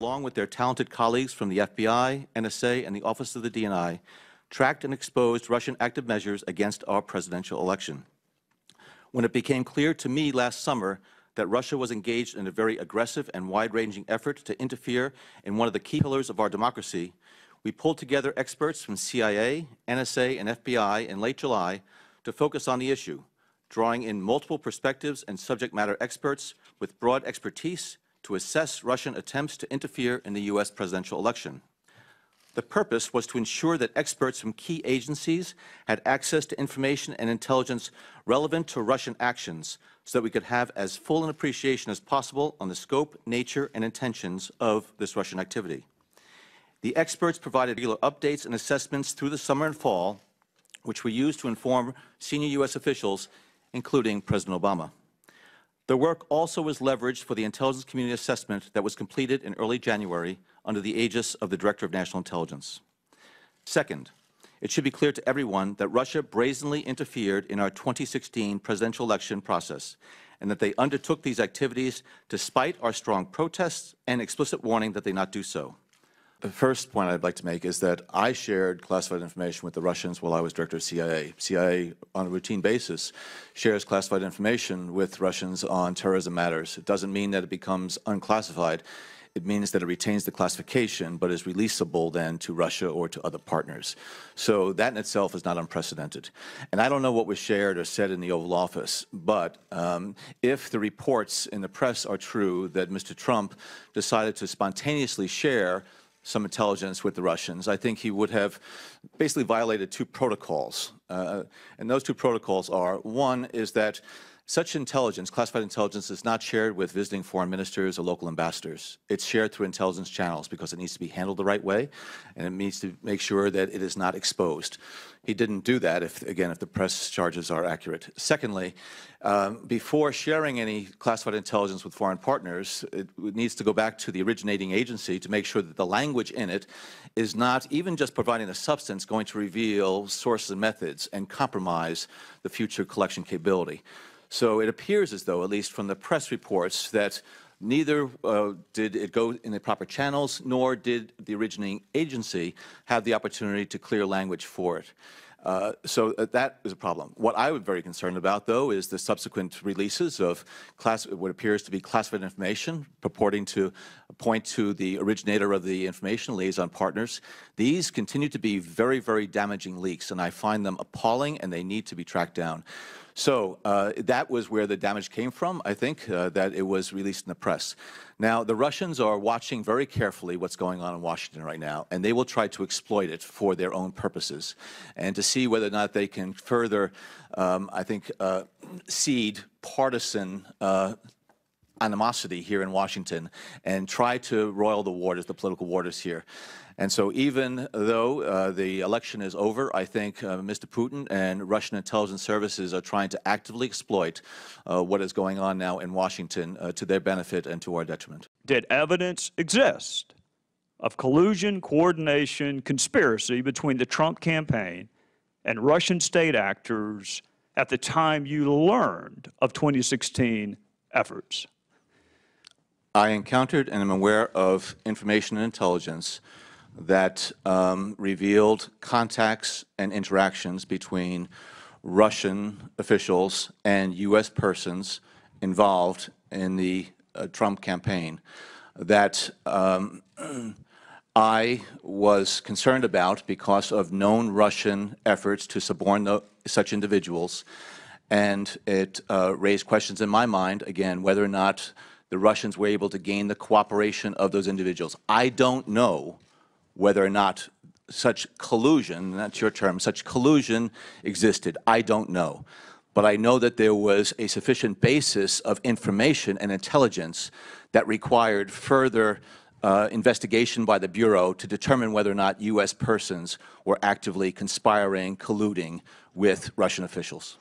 along with their talented colleagues from the FBI, NSA, and the Office of the DNI, tracked and exposed Russian active measures against our presidential election. When it became clear to me last summer that Russia was engaged in a very aggressive and wide-ranging effort to interfere in one of the key pillars of our democracy, we pulled together experts from CIA, NSA, and FBI in late July to focus on the issue, drawing in multiple perspectives and subject matter experts with broad expertise to assess Russian attempts to interfere in the U.S. presidential election. The purpose was to ensure that experts from key agencies had access to information and intelligence relevant to Russian actions so that we could have as full an appreciation as possible on the scope, nature, and intentions of this Russian activity. The experts provided regular updates and assessments through the summer and fall, which were used to inform senior U.S. officials, including President Obama. Their work also was leveraged for the intelligence community assessment that was completed in early January under the aegis of the Director of National Intelligence. Second, it should be clear to everyone that Russia brazenly interfered in our 2016 presidential election process and that they undertook these activities despite our strong protests and explicit warning that they not do so. The first point I'd like to make is that I shared classified information with the Russians while I was director of CIA. CIA, on a routine basis, shares classified information with Russians on terrorism matters. It doesn't mean that it becomes unclassified. It means that it retains the classification, but is releasable then to Russia or to other partners. So that in itself is not unprecedented. And I don't know what was shared or said in the Oval Office, but if the reports in the press are true that Mr. Trump decided to spontaneously share some intelligence with the Russians, I think he would have basically violated two protocols. And those two protocols are, one is that such intelligence, classified intelligence, is not shared with visiting foreign ministers or local ambassadors. It's shared through intelligence channels because it needs to be handled the right way, and it needs to make sure that it is not exposed. He didn't do that, if the press charges are accurate. Secondly, before sharing any classified intelligence with foreign partners, it needs to go back to the originating agency to make sure that the language in it is not, even just providing the substance, going to reveal sources and methods and compromise the future collection capability. So it appears as though, at least from the press reports, that neither did it go in the proper channels, nor did the originating agency have the opportunity to clear language for it. So that is a problem. What I would be very concerned about, though, is the subsequent releases of what appears to be classified information purporting to point to the originator of the information, liaison partners. These continue to be very, very damaging leaks, and I find them appalling, and they need to be tracked down. So that was where the damage came from, I think, that it was released in the press. Now, the Russians are watching very carefully what's going on in Washington right now, and they will try to exploit it for their own purposes and to see whether or not they can further, I think, seed partisan animosity here in Washington and try to roil the waters, the political waters here. And so even though the election is over, I think Mr. Putin and Russian intelligence services are trying to actively exploit what is going on now in Washington to their benefit and to our detriment. Did evidence exist of collusion, coordination, conspiracy between the Trump campaign and Russian state actors at the time you learned of 2016 efforts? I encountered and am aware of information and intelligence that revealed contacts and interactions between Russian officials and U.S. persons involved in the Trump campaign that I was concerned about because of known Russian efforts to suborn such individuals, and it raised questions in my mind, again, whether or not the Russians were able to gain the cooperation of those individuals. I don't know whether or not such collusion, that's your term, such collusion existed. I don't know. But I know that there was a sufficient basis of information and intelligence that required further investigation by the Bureau to determine whether or not U.S. persons were actively conspiring, colluding with Russian officials.